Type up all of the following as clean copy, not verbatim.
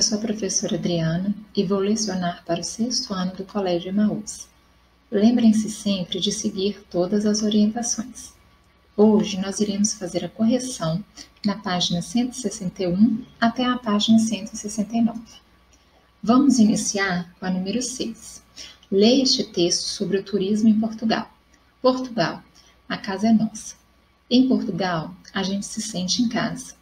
eu sou a professora Adriana e vou lecionar para o 6º ano do Colégio Emaús. Lembrem-se sempre de seguir todas as orientações. Hoje nós iremos fazer a correção na página 161 até a página 169. Vamos iniciar com a número 6. Leia este texto sobre o turismo em Portugal. Portugal, a casa é nossa. Em Portugal, a gente se sente em casa.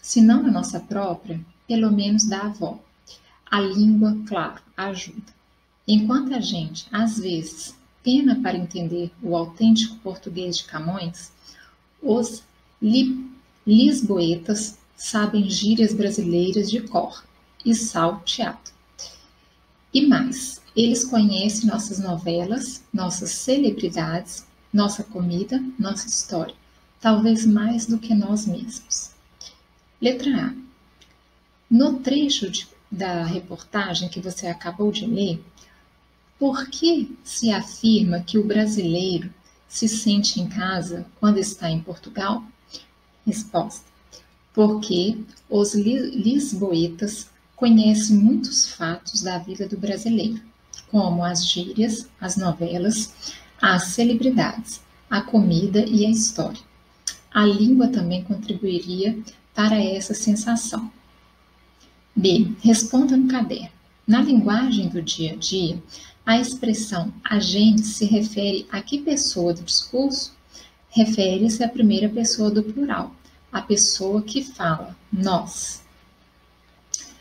Se não na nossa própria, pelo menos da avó. A língua, claro, ajuda. Enquanto a gente, às vezes, pena para entender o autêntico português de Camões, os lisboetas sabem gírias brasileiras de cor e salteado. E mais, eles conhecem nossas novelas, nossas celebridades, nossa comida, nossa história, talvez mais do que nós mesmos. Letra A. No trecho da reportagem que você acabou de ler, por que se afirma que o brasileiro se sente em casa quando está em Portugal? Resposta. Porque os lisboetas conhecem muitos fatos da vida do brasileiro, como as gírias, as novelas, as celebridades, a comida e a história. A língua também contribuiria para essa sensação. B. Responda no caderno. Na linguagem do dia a dia, a expressão a gente se refere a que pessoa do discurso? Refere-se à primeira pessoa do plural, a pessoa que fala, nós.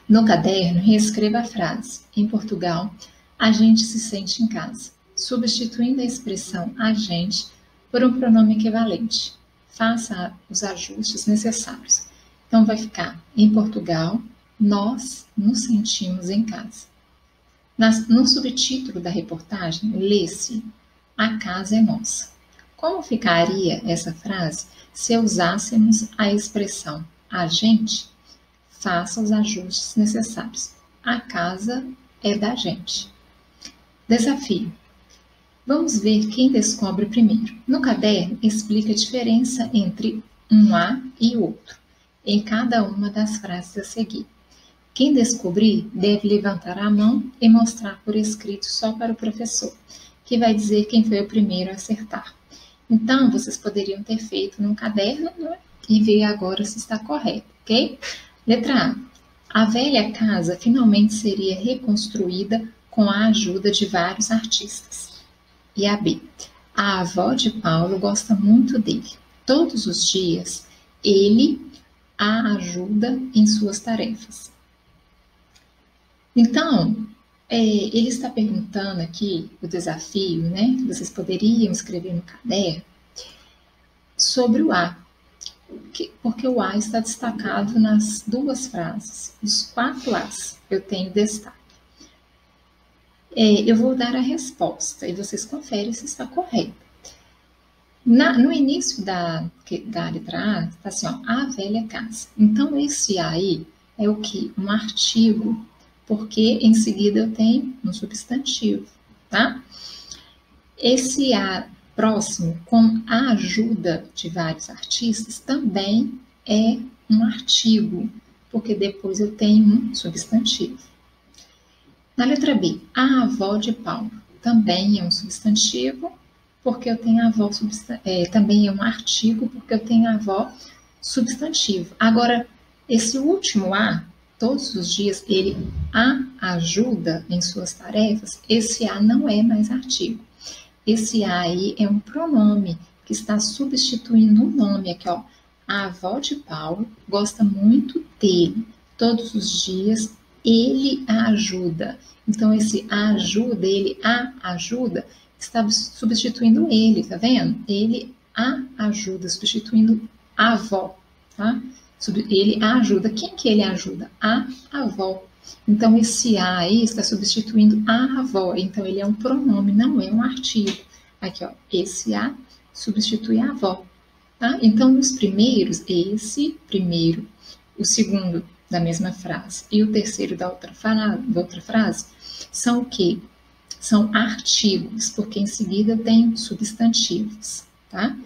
No caderno, reescreva a frase. Em Portugal, a gente se sente em casa, substituindo a expressão a gente por um pronome equivalente. Faça os ajustes necessários. Então, vai ficar, em Portugal, nós nos sentimos em casa. No subtítulo da reportagem, lê-se, a casa é nossa. Como ficaria essa frase se usássemos a expressão a gente? Faça os ajustes necessários. A casa é da gente. Desafio. Vamos ver quem descobre primeiro. No caderno, explica a diferença entre um a e outro, em cada uma das frases a seguir. Quem descobrir deve levantar a mão e mostrar por escrito só para o professor, que vai dizer quem foi o primeiro a acertar. Então, vocês poderiam ter feito num caderno, né? E ver agora se está correto, ok? Letra A. A velha casa finalmente seria reconstruída com a ajuda de vários artistas. E a B. A avó de Paulo gosta muito dele. Todos os dias, ele a ajuda em suas tarefas. Então, ele está perguntando aqui o desafio, né? Vocês poderiam escrever no caderno sobre o A, porque o A está destacado nas duas frases. Os 4 As eu tenho destaque. Eu vou dar a resposta e vocês conferem se está correto. No início da letra A, está assim, ó, a velha casa. Então, esse A aí é o que? Um artigo, porque em seguida eu tenho um substantivo, tá? Esse A próximo, com a ajuda de vários artistas, também é um artigo, porque depois eu tenho um substantivo. Na letra B, a avó de Paulo também é um substantivo, porque eu tenho a avó também é um artigo, porque eu tenho a avó substantivo. Agora, esse último A, todos os dias, ele a ajuda em suas tarefas, esse A não é mais artigo. Esse A aí é um pronome que está substituindo um nome aqui, ó. A avó de Paulo gosta muito dele. Todos os dias, ele a ajuda. Então, esse a ajuda, ele a ajuda, está substituindo ele, tá vendo? Ele a ajuda, substituindo a avó, tá? Ele a ajuda. Quem que ele ajuda? A avó. Então, esse a aí está substituindo a avó. Então, ele é um pronome, não é um artigo. Aqui, ó, esse a substitui a avó, tá? Então, nos primeiros, esse primeiro, o segundo da mesma frase e o terceiro da outra frase, são o quê? São artigos, porque em seguida tem substantivos, tá?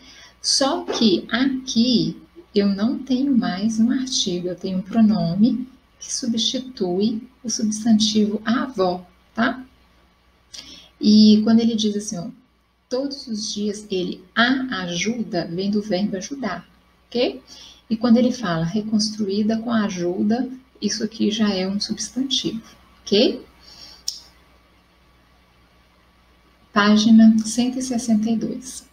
Só que aqui eu não tenho mais um artigo, eu tenho um pronome que substitui o substantivo avó, tá? E quando ele diz assim, ó, todos os dias ele a ajuda, vem do verbo ajudar, ok? E quando ele fala reconstruída com a ajuda, isso aqui já é um substantivo, ok? Página 162.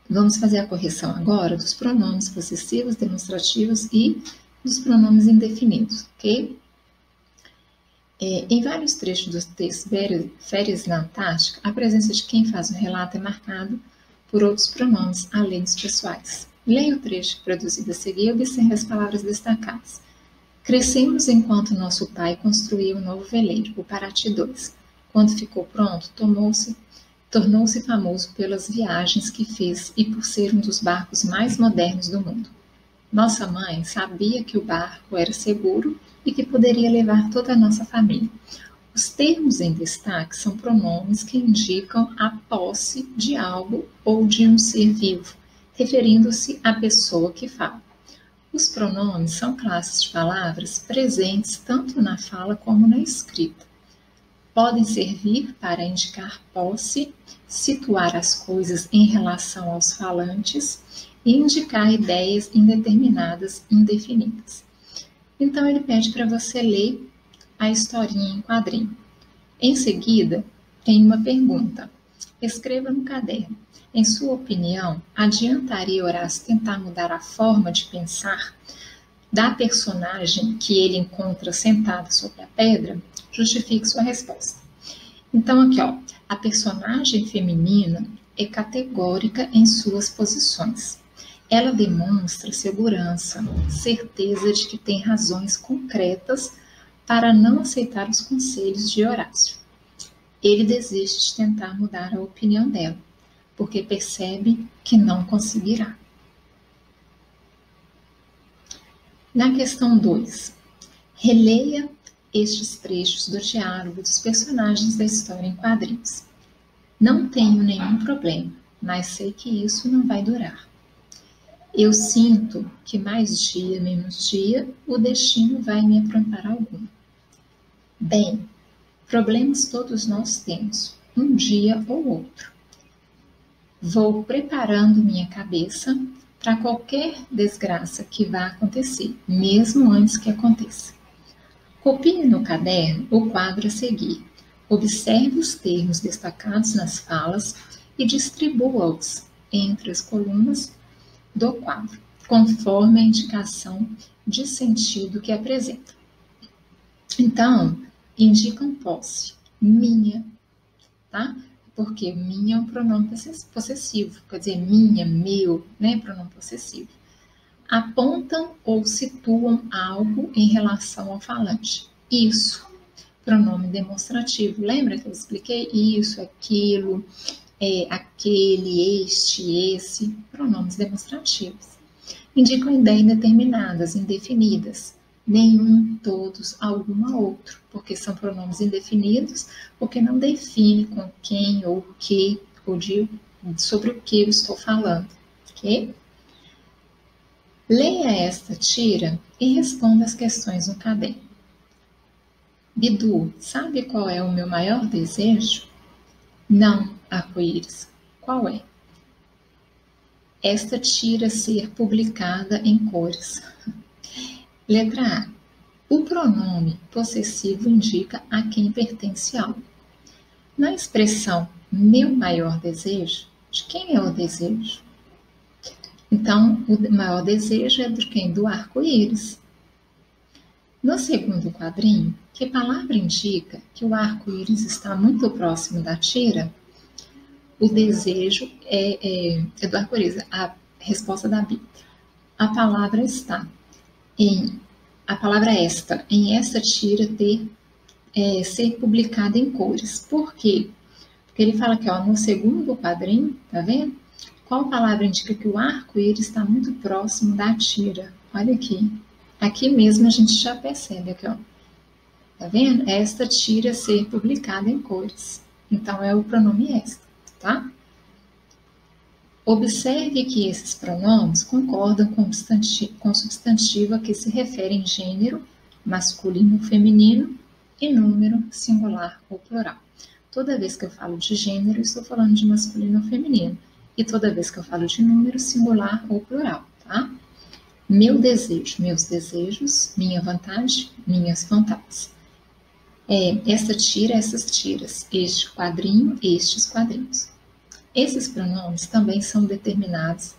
Vamos fazer a correção agora dos pronomes possessivos, demonstrativos e dos pronomes indefinidos, ok? Em vários trechos do texto Férias na Antártica, a presença de quem faz o relato é marcado por outros pronomes, além dos pessoais. Leia o trecho produzido a seguir e observe as palavras destacadas. Crescemos enquanto nosso pai construía um novo veleiro, o Paraty 2. Quando ficou pronto, tornou-se famoso pelas viagens que fez e por ser um dos barcos mais modernos do mundo. Nossa mãe sabia que o barco era seguro e que poderia levar toda a nossa família. Os termos em destaque são pronomes que indicam a posse de algo ou de um ser vivo, referindo-se à pessoa que fala. Os pronomes são classes de palavras presentes tanto na fala como na escrita. Podem servir para indicar posse, situar as coisas em relação aos falantes e indicar ideias indeterminadas, indefinidas. Então, ele pede para você ler a historinha em quadrinho. Em seguida, tem uma pergunta. Escreva no caderno. Em sua opinião, adiantaria Horácio tentar mudar a forma de pensar da personagem que ele encontra sentada sobre a pedra? Justifique sua resposta. Então, aqui, ó, a personagem feminina é categórica em suas posições. Ela demonstra segurança, certeza de que tem razões concretas para não aceitar os conselhos de Horácio. Ele deseja de tentar mudar a opinião dela, porque percebe que não conseguirá. Na questão 2, releia estes trechos do diálogo dos personagens da história em quadrinhos. Não tenho nenhum problema, mas sei que isso não vai durar. Eu sinto que mais dia, menos dia, o destino vai me aprontar algum. Bem, problemas todos nós temos, um dia ou outro. Vou preparando minha cabeça para qualquer desgraça que vá acontecer, mesmo antes que aconteça. Copie no caderno o quadro a seguir. Observe os termos destacados nas falas e distribua-os entre as colunas do quadro, conforme a indicação de sentido que apresenta. Então, indicam posse, minha, tá? Porque minha é um pronome possessivo, quer dizer, minha, meu, né? Pronome possessivo. Apontam ou situam algo em relação ao falante. Isso, pronome demonstrativo. Lembra que eu expliquei? Isso, aquilo, aquele, este, esse, pronomes demonstrativos. Indicam ideias indeterminadas, indefinidas. Nenhum, todos, alguma, outro, porque são pronomes indefinidos, porque não define com quem ou o que, ou sobre o que eu estou falando, ok? Leia esta tira e responda as questões no caderno. Bidu, sabe qual é o meu maior desejo? Não, arco-íris. Qual é? Esta tira ser publicada em cores. Letra A. O pronome possessivo indica a quem pertence algo. Na expressão meu maior desejo, de quem é o desejo? Então, o maior desejo é de quem? Do arco-íris. No segundo quadrinho, que palavra indica que o arco-íris está muito próximo da tira? O desejo é do arco-íris, a resposta da Bíblia. A palavra está a palavra esta, em esta tira ser publicada em cores. Por quê? Porque ele fala aqui, ó, no segundo quadrinho, tá vendo? Qual palavra indica que o arco-íris está muito próximo da tira? Olha aqui. Aqui mesmo a gente já percebe aqui, ó. Tá vendo? Esta tira ser publicada em cores. Então, é o pronome esta, tá? Observe que esses pronomes concordam com o substantivo a que se refere em gênero masculino, feminino e número singular ou plural. Toda vez que eu falo de gênero, estou falando de masculino ou feminino. E toda vez que eu falo de número, singular ou plural, tá? Meu desejo, meus desejos, minha vontade, minhas vontades. Esta tira, essas tiras, este quadrinho, estes quadrinhos. Esses pronomes também são determinantes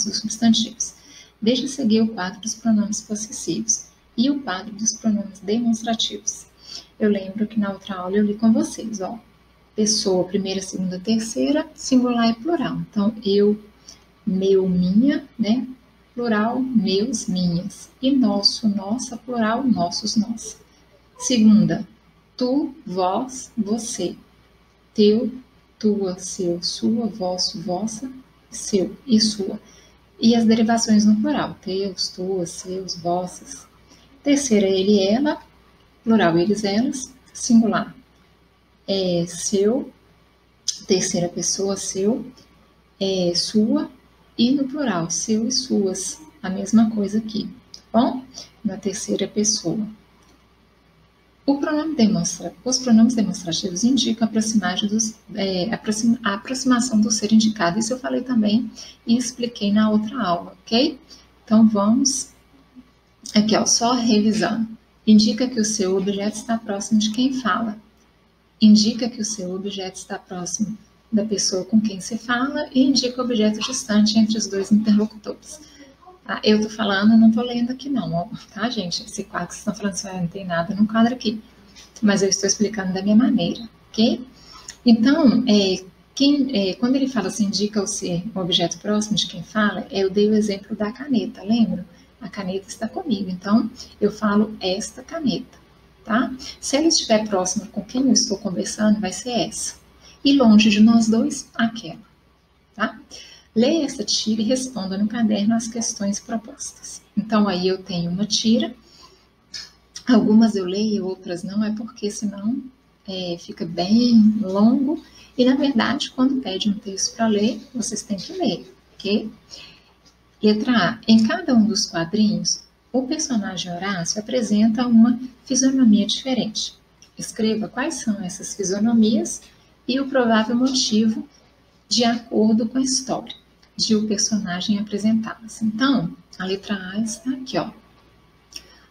dos substantivos. Veja a seguir o quadro dos pronomes possessivos e o quadro dos pronomes demonstrativos. Eu lembro que na outra aula eu li com vocês, ó. Pessoa, primeira, segunda, terceira, singular e plural. Então, eu, meu, minha, né? Plural, meus, minhas. E nosso, nossa, plural, nossos, nossa. Segunda, tu, vós, você. Teu, tua, seu, sua, vosso, vossa, seu e sua. E as derivações no plural, teus, tuas, seus, vossas. Terceira, ele, ela, plural, eles, elas, singular. Seu, terceira pessoa, seu, sua, e no plural, seu e suas, a mesma coisa aqui, tá bom? Na terceira pessoa. Os pronomes demonstrativos indicam a aproximação do ser indicado. Isso eu falei também e expliquei na outra aula, ok? Então, vamos aqui, ó, só revisando. Indica que o seu objeto está próximo de quem fala. Indica que o seu objeto está próximo da pessoa com quem se fala e indica o objeto distante entre os dois interlocutores. Tá? Eu tô falando, não tô lendo aqui não, ó, tá, gente? Esse quadro que vocês estão falando assim, não tem nada no quadro aqui, mas eu estou explicando da minha maneira, ok? Então, quando ele fala assim, indica o ser o objeto próximo de quem fala, eu dei o exemplo da caneta, lembra? A caneta está comigo, então eu falo esta caneta, tá? Se ela estiver próxima com quem eu estou conversando, vai ser essa. E longe de nós dois, aquela, tá? Leia essa tira e responda no caderno as questões propostas. Então, aí eu tenho uma tira, algumas eu leio, outras não, é porque senão fica bem longo. E, na verdade, quando pede um texto para ler, vocês têm que ler, ok? Letra A. Em cada um dos quadrinhos, o personagem Horácio apresenta uma fisionomia diferente. Escreva quais são essas fisionomias e o provável motivo de acordo com a história de o personagem apresentá-las. Então, a letra A está aqui, ó.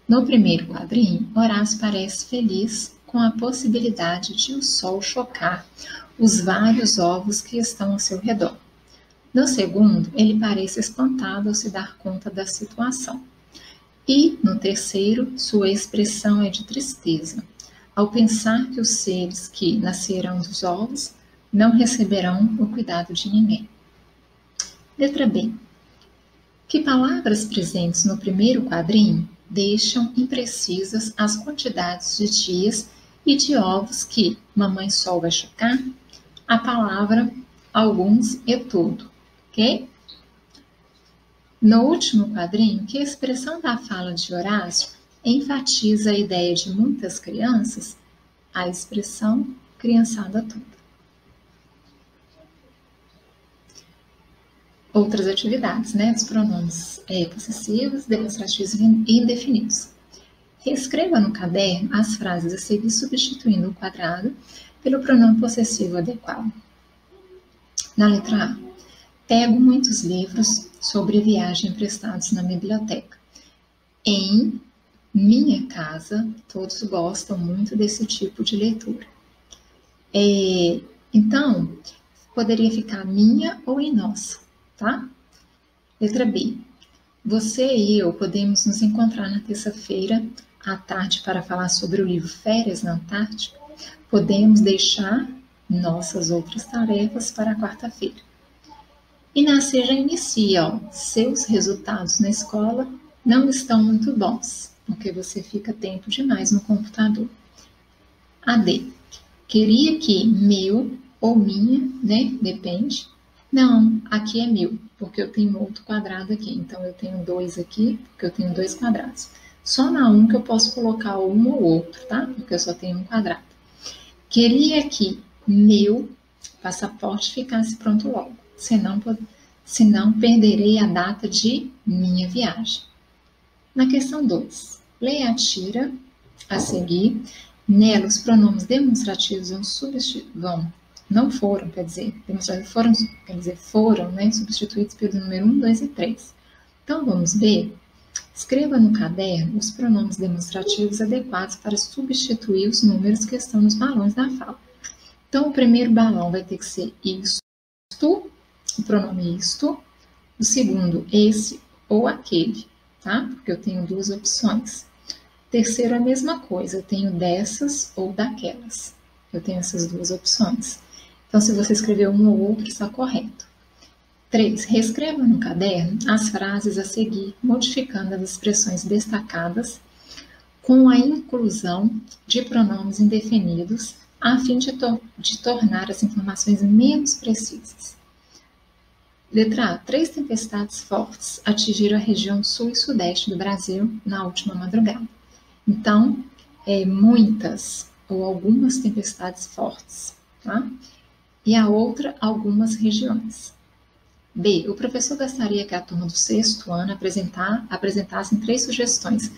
No primeiro quadrinho, Horácio parece feliz com a possibilidade de o sol chocar os vários ovos que estão ao seu redor. No segundo, ele parece espantado ao se dar conta da situação. E, no terceiro, sua expressão é de tristeza, ao pensar que os seres que nascerão dos ovos não receberão o cuidado de ninguém. Letra B. Que palavras presentes no primeiro quadrinho deixam imprecisas as quantidades de dias e de ovos que Mamãe Sol vai chocar? A palavra, alguns e tudo, ok? No último quadrinho, que expressão da fala de Horácio enfatiza a ideia de muitas crianças? A expressão criançada toda. Outras atividades, né? Dos pronomes possessivos, demonstrativos e indefinidos. Reescreva no caderno as frases a seguir, substituindo o quadrado pelo pronome possessivo adequado. Na letra A. Pego muitos livros sobre viagem emprestados na biblioteca. Em minha casa, todos gostam muito desse tipo de leitura. Então, poderia ficar minha ou em nossa, tá? Letra B. Você e eu podemos nos encontrar na terça-feira à tarde para falar sobre o livro Férias na Antártica. Podemos deixar nossas outras tarefas para a quarta-feira. E na C já inicia, ó, seus resultados na escola não estão muito bons, porque você fica tempo demais no computador. A D. Queria que meu ou minha, né, depende. Não, aqui é meu, porque eu tenho outro quadrado aqui. Então, eu tenho 2 aqui, porque eu tenho 2 quadrados. Só na 1 que eu posso colocar um ou outro, tá? Porque eu só tenho um quadrado. Queria que meu passaporte ficasse pronto logo. Senão perderei a data de minha viagem. Na questão 2. Leia a tira a seguir. Nela, os pronomes demonstrativos foram, né, substituídos pelo número 1, 2 e 3. Então, vamos ver. Escreva no caderno os pronomes demonstrativos adequados para substituir os números que estão nos balões da fala. Então, o primeiro balão vai ter que ser isto, o pronome isto. O segundo, esse ou aquele, tá? Porque eu tenho duas opções. Terceiro, a mesma coisa, eu tenho dessas ou daquelas. Eu tenho essas duas opções. Então, se você escrever um ou outro, está correto. 3. Reescreva no caderno as frases a seguir, modificando as expressões destacadas com a inclusão de pronomes indefinidos, a fim de tornar as informações menos precisas. Letra A. 3 tempestades fortes atingiram a região sul e sudeste do Brasil na última madrugada. Então, muitas ou algumas tempestades fortes, tá? E a outra, algumas regiões. B. O professor gostaria que a turma do 6º ano apresentassem 3 sugestões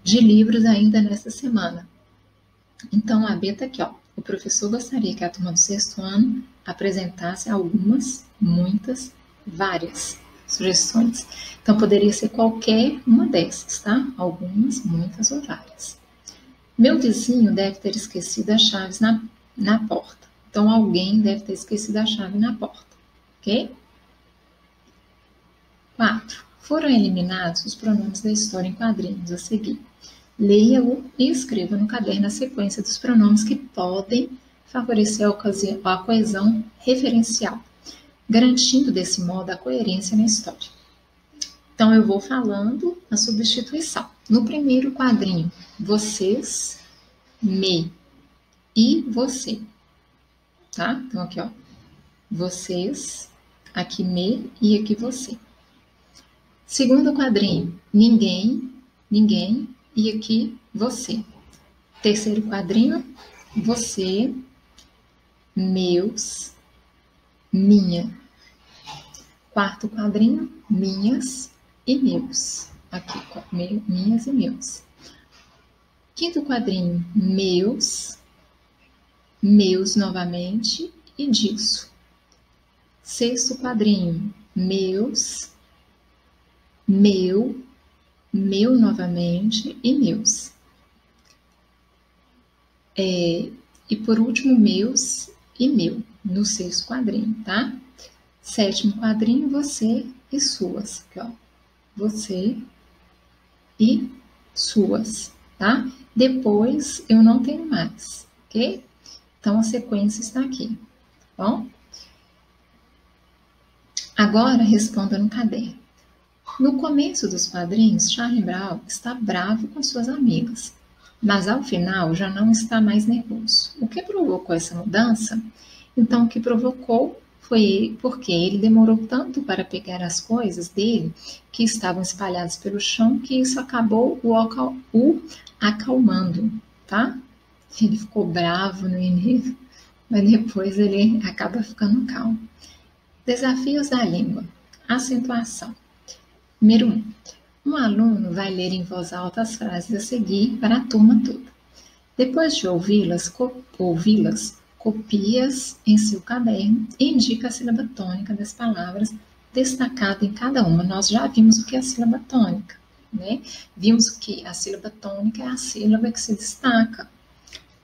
de livros ainda nesta semana. Então, a B está aqui, ó. O professor gostaria que a turma do 6º ano apresentasse algumas, muitas, várias sugestões. Então, poderia ser qualquer uma dessas, tá? Algumas, muitas ou várias. Meu vizinho deve ter esquecido as chaves na porta. Então, alguém deve ter esquecido a chave na porta, ok? 4. Foram eliminados os pronomes da história em quadrinhos a seguir. Leia-o e escreva no caderno a sequência dos pronomes que podem favorecer a coesão referencial, garantindo desse modo a coerência na história. Então, eu vou falando a substituição. No primeiro quadrinho, vocês, me e você. Tá? Então, aqui, ó. Vocês, aqui me e aqui você. Segundo quadrinho, ninguém e aqui você. Terceiro quadrinho, você, meus, minha. Quarto quadrinho, minhas e meus. Aqui, minhas e meus. Quinto quadrinho, meus novamente e disso. Sexto quadrinho, meus, meu novamente e meus. E por último, meus e meu, no 6º quadrinho, tá? 7º quadrinho, você e suas. Aqui, ó. Você e suas, tá? Depois, eu não tenho mais, ok? Então, a sequência está aqui, tá bom? Agora, responda no caderno. No começo dos quadrinhos, Charlie Brown está bravo com suas amigas, mas ao final já não está mais nervoso. O que provocou essa mudança? Então, o que provocou foi porque ele demorou tanto para pegar as coisas dele que estavam espalhadas pelo chão que isso acabou o acalmando, tá? Ele ficou bravo no início, mas depois ele acaba ficando calmo. Desafios da língua. Acentuação. Número 1. Um aluno vai ler em voz alta as frases a seguir para a turma toda. Depois de ouvi-las, copie-as em seu caderno e indica a sílaba tônica das palavras destacada em cada uma. Nós já vimos o que é a sílaba tônica, né? Vimos que a sílaba tônica é a sílaba que se destaca.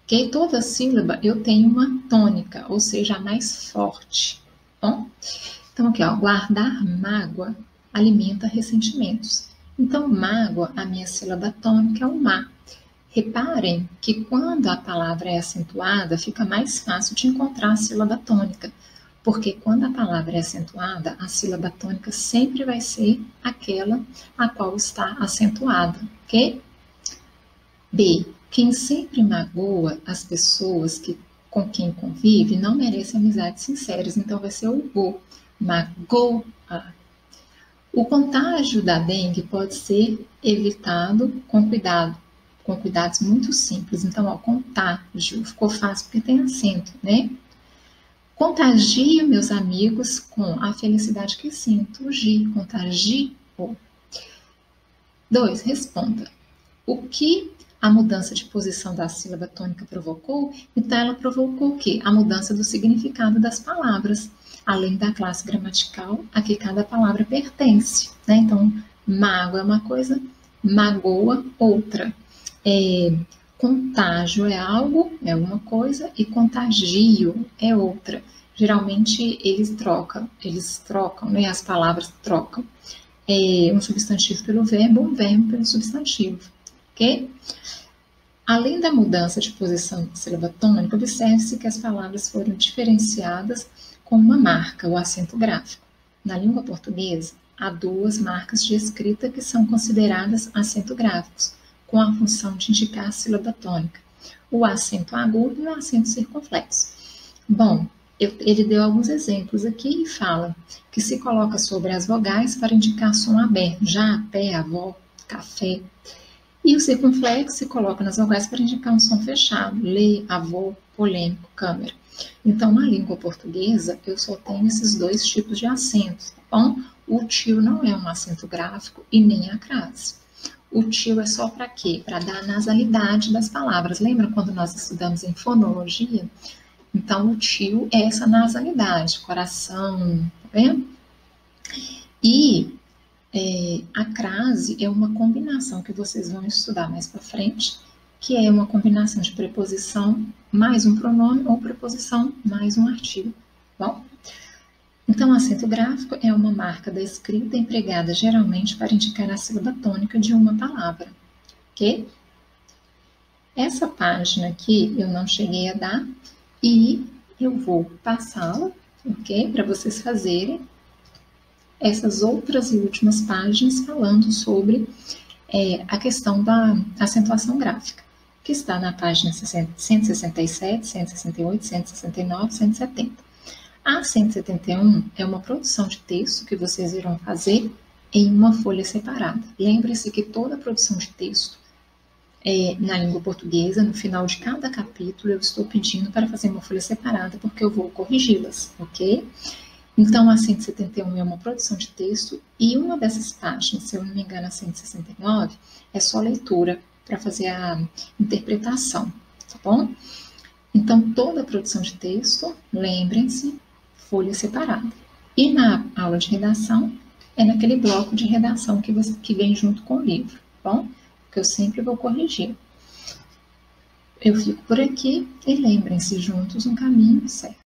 Que toda sílaba eu tenho uma tônica, ou seja, a mais forte. Bom? Então, aqui, ó, guardar mágoa alimenta ressentimentos. Então, mágoa, a minha sílaba tônica é o má. Reparem que quando a palavra é acentuada, fica mais fácil de encontrar a sílaba tônica, porque quando a palavra é acentuada, a sílaba tônica sempre vai ser aquela a qual está acentuada, ok? B. Quem sempre magoa as pessoas com quem convive não merece amizades sinceras, então vai ser o go. Magoa. O contágio da dengue pode ser evitado com cuidados muito simples. Então, ó, contágio, ficou fácil porque tem acento, né? Contagio meus amigos com a felicidade que sinto. Contagio. 2. Responda. O que a mudança de posição da sílaba tônica provocou? Então, ela provocou o quê? A mudança do significado das palavras, além da classe gramatical a que cada palavra pertence, né? Então, mago é uma coisa, magoa outra. Contágio é algo, é uma coisa, e contagio é outra. Geralmente eles trocam, né? As palavras trocam. Um substantivo pelo verbo, um verbo pelo substantivo, ok? Além da mudança de posição da sílaba tônica, observe-se que as palavras foram diferenciadas com uma marca, o acento gráfico. Na língua portuguesa, há duas marcas de escrita que são consideradas acentográficos, com a função de indicar a sílaba tônica, o acento agudo e o acento circunflexo. Bom, ele deu alguns exemplos aqui e fala que se coloca sobre as vogais para indicar som aberto, já, pé, avó, café. E o circunflexo se coloca nas vogais para indicar um som fechado, lê, avô, polêmico, câmera. Então, na língua portuguesa, eu só tenho esses dois tipos de acentos, tá bom? O tio não é um acento gráfico e nem a crase. O tio é só para quê? Para dar a nasalidade das palavras. Lembra quando nós estudamos em fonologia? Então, o tio é essa nasalidade, coração, tá vendo? E a crase é uma combinação que vocês vão estudar mais para frente, que é uma combinação de preposição mais um pronome ou preposição mais um artigo. Bom? Então, o acento gráfico é uma marca da escrita empregada geralmente para indicar a sílaba tônica de uma palavra, ok? Essa página aqui eu não cheguei a dar e eu vou passá-la, ok? Para vocês fazerem essas outras e últimas páginas falando sobre a questão da acentuação gráfica, que está na página 167, 168, 169, 170. A 171 é uma produção de texto que vocês irão fazer em uma folha separada. Lembre-se que toda produção de texto na língua portuguesa, no final de cada capítulo, eu estou pedindo para fazer uma folha separada, porque eu vou corrigi-las, ok? Então, a 171 é uma produção de texto e uma dessas páginas, se eu não me engano, a 169, é só leitura para fazer a interpretação, tá bom? Então, toda a produção de texto, lembrem-se, folha separada. E na aula de redação, é naquele bloco de redação que vem junto com o livro, tá bom? Porque eu sempre vou corrigir. Eu fico por aqui e lembrem-se, juntos um caminho certo.